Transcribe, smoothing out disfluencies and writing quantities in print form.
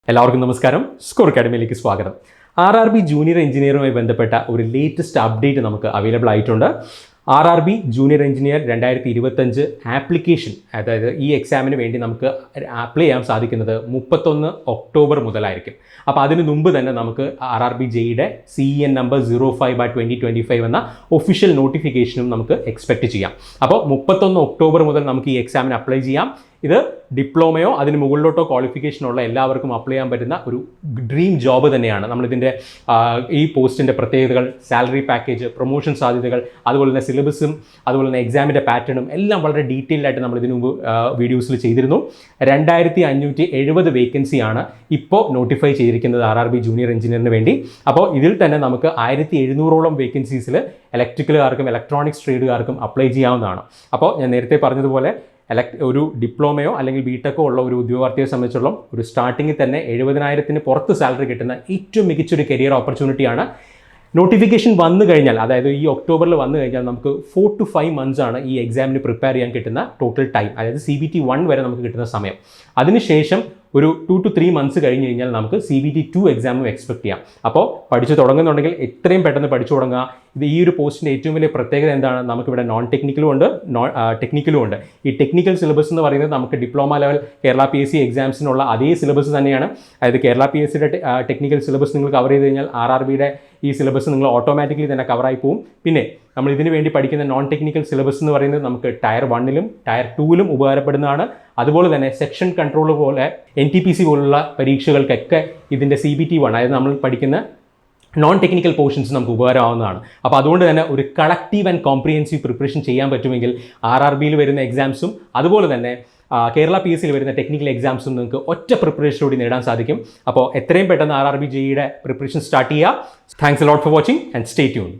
എല്ലാവർക്കും നമസ്കാരം. സ്കോർ അക്കാഡമിയിലേക്ക് സ്വാഗതം. RRB ജൂനിയർ എഞ്ചിനീയറുമായി ബന്ധപ്പെട്ട ഒരു ലേറ്റസ്റ്റ് അപ്ഡേറ്റ് നമുക്ക് അവൈലബിൾ ആയിട്ടുണ്ട്. RRB ജൂനിയർ എഞ്ചിനീയർ 2025 ആപ്ലിക്കേഷൻ, അതായത് ഈ എക്സാമിന് വേണ്ടി നമുക്ക് അപ്ലൈ ചെയ്യാൻ സാധിക്കുന്നത് 31 ഒക്ടോബർ മുതലായിരിക്കും. അപ്പോൾ അതിന് മുമ്പ് തന്നെ നമുക്ക് RRB JEE CEN നമ്പർ 05/2025 എന്ന ഒഫീഷ്യൽ നോട്ടിഫിക്കേഷനും നമുക്ക് എക്സ്പെക്റ്റ് ചെയ്യാം. അപ്പോൾ 31 ഒക്ടോബർ മുതൽ നമുക്ക് ഈ എക്സാമിന് അപ്ലൈ ചെയ്യാം. ഇത് ഡിപ്ലോമയോ അതിന് മുകളിലോട്ടോ ക്വാളിഫിക്കേഷനുള്ള എല്ലാവർക്കും അപ്ലൈ ചെയ്യാൻ പറ്റുന്ന ഒരു ഡ്രീം ജോബ് തന്നെയാണ്. നമ്മളിതിൻ്റെ ഈ പോസ്റ്റിൻ്റെ പ്രത്യേകതകൾ, സാലറി പാക്കേജ്, പ്രൊമോഷൻ സാധ്യതകൾ, അതുപോലെ തന്നെ സിലബസും അതുപോലെ തന്നെ എക്സാമിൻ്റെ പാറ്റേണും എല്ലാം വളരെ ഡീറ്റെയിൽഡ് ആയിട്ട് നമ്മൾ ഇതിനു മുമ്പ് വീഡിയോസിൽ ചെയ്തിരുന്നു. 2570 വേക്കൻസിയാണ് ഇപ്പോൾ നോട്ടിഫൈ ചെയ്തിരിക്കുന്നത് RRB ജൂനിയർ എഞ്ചിനീയറിന് വേണ്ടി. അപ്പോൾ ഇതിൽ തന്നെ നമുക്ക് 1700ഓളം വേക്കൻസീസിൽ ഇലക്ട്രിക്കലുകാർക്കും ഇലക്ട്രോണിക്സ് ട്രേഡുകാർക്കും അപ്ലൈ ചെയ്യാവുന്നതാണ്. അപ്പോൾ ഞാൻ നേരത്തെ പറഞ്ഞതുപോലെ ഒരു ഡിപ്ലോമയോ അല്ലെങ്കിൽ ബിടെക്കോ ഉള്ള ഒരു ഉദ്യോഗാർത്ഥിയെ സംബന്ധിച്ചുള്ള ഒരു സ്റ്റാർട്ടിങ്ങിൽ തന്നെ 70,000 പുറത്ത് സാലറി കിട്ടുന്ന ഏറ്റവും മികച്ചൊരു കരിയർ ഓപ്പർച്യൂണിറ്റിയാണ്. നോട്ടിഫിക്കേഷൻ വന്നു കഴിഞ്ഞാൽ, അതായത് ഈ ഒക്ടോബറിൽ വന്നു കഴിഞ്ഞാൽ നമുക്ക് 4 to 5 months ആണ് ഈ എക്സാമിന് പ്രിപ്പയർ ചെയ്യാൻ കിട്ടുന്ന ടോട്ടൽ ടൈം, അതായത് CBT 1 വരെ നമുക്ക് കിട്ടുന്ന സമയം. അതിനുശേഷം ഒരു 2 to 3 months കഴിഞ്ഞ് കഴിഞ്ഞാൽ നമുക്ക് CBT 2 എക്സാമും എക്സ്പെക്ട് ചെയ്യാം. അപ്പോൾ പഠിച്ചു തുടങ്ങുന്നുണ്ടെങ്കിൽ എത്രയും പെട്ടെന്ന് പഠിച്ചു തുടങ്ങുക. ഇത് ഈ ഒരു പോസ്റ്റിൻ്റെ ഏറ്റവും വലിയ പ്രത്യേകത എന്താണ്? നമുക്കിവിടെ നോൺ ടെക്നിക്കലും ഉണ്ട്, ടെക്നിക്കലും ഉണ്ട്. ഈ ടെക്നിക്കൽ സിലബസ് എന്ന് പറയുന്നത് നമുക്ക് ഡിപ്ലോമ ലെവൽ കേരള PSC എക്സാംസിനുള്ള അതേ സിലബസ് തന്നെയാണ്. അതായത് കേരള PSCയുടെ ടെക്നിക്കൽ സിലബസ് നിങ്ങൾ കവർ ചെയ്ത് കഴിഞ്ഞാൽ RRBയുടെ ഈ സിലബസ് നിങ്ങൾ ഓട്ടോമാറ്റിക്കലി തന്നെ കവറായി പോകും. പിന്നെ നമ്മൾ ഇതിന് വേണ്ടി പഠിക്കുന്ന നോൺ ടെക്നിക്കൽ സിലബസ് എന്ന് പറയുന്നത് നമുക്ക് ടയർ 1ലും ടയർ 2ലും ഉപകാരപ്പെടുന്നതാണ്. അതുപോലെ തന്നെ സെക്ഷൻ കൺട്രോൾ പോലെ NTPC പോലുള്ള പരീക്ഷകൾക്കൊക്കെ ഇതിൻ്റെ CBT 1, അതായത് നമ്മൾ പഠിക്കുന്ന നോൺ ടെക്നിക്കൽ പോർഷൻസ് നമുക്ക് ഉപകാരമാവുന്നതാണ്. അപ്പോൾ അതുകൊണ്ട് തന്നെ ഒരു കളക്റ്റീവ് ആൻഡ് കോംപ്രിഹെൻസീവ് പ്രിപ്പറേഷൻ ചെയ്യാൻ പറ്റുമെങ്കിൽ RRBയിൽ വരുന്ന എക്സാംസും അതുപോലെ തന്നെ കേരള PSCയിൽ വരുന്ന ടെക്നിക്കൽ എക്സാംസും നിങ്ങൾക്ക് ഒറ്റ പ്രിപ്പറേഷനോടെ നേടാൻ സാധിക്കും. അപ്പോൾ എത്രയും പെട്ടെന്ന് RRB JEE പ്രിപ്പറേഷൻ സ്റ്റാർട്ട് ചെയ്യുക. Thanks a lot for watching and stay tune.